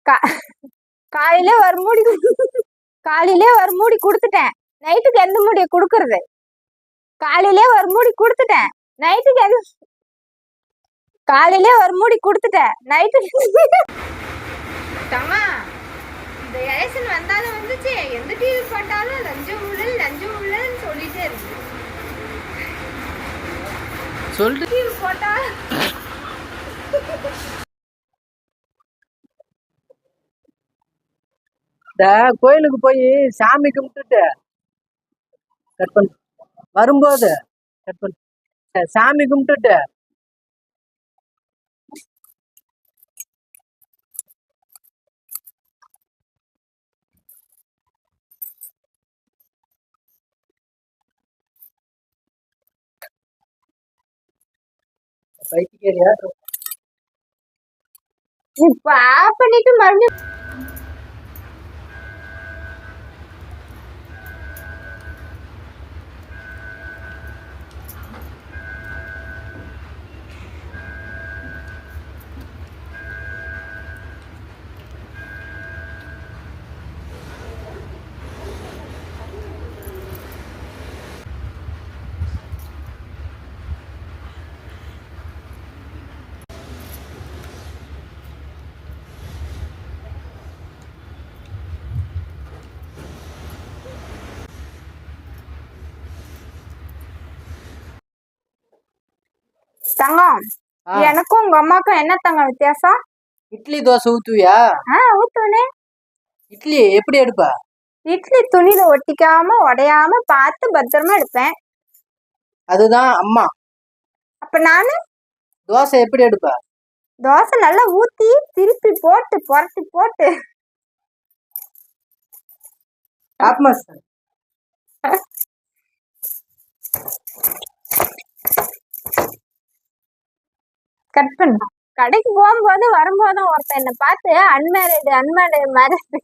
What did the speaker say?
கா காலையில ஒரு மூடி காலையிலே ஒரு மூடி குடுத்துட்டேன். நைட்டுக்கு எந்த மூடிய குடுக்குறது? காலையிலே ஒரு மூடி குடுத்துட்டேன். நைட்டுக்கு எந்த காலையிலே ஒரு மூடி குடுத்துட்டேன். நைட்டுக்கு தம்மா இந்த எலெக்ஷன் வந்தாலும் வந்துச்சு. எந்த டிவி போட்டாலும் லஞ்சம் ஊழல்னு சொல்லிட்டே இருக்கு. சொல்லிட்டு டிவி போட்டா இந்த கோயிலுக்கு போய் சாமி கும்பிட்டுட்டு கட் பண்ண வரும்போது கட் பண்ண சாமி கும்பிட்டுட்டு பைத்தியக்காரியா இப்ப ஆஃப் பண்ணிட்டு மறுபடியும் தங்கம். எனக்கும் உங்க அம்மாக்கும் என்ன தங்கம் வித்தியாசம்? இட்லி தோசை ஊத்துவியா? ஊத்துவனே. இட்லி எப்படி எடுப்ப? இட்லி துணியில ஒட்டிக்காம உடையாம பார்த்து பத்திரமா எடுப்பேன். அதுதான் அம்மா. அப்ப நானு தோசை எப்படி எடுப்ப? தோசை நல்லா ஊத்தி திருப்பி போட்டு புரட்டி போட்டு கட் பண்ண. கடைக்கு போகும்போது வரும்போதும் ஒருத்தன் என்ன பார்த்து அன்மேரிடு மாதிரி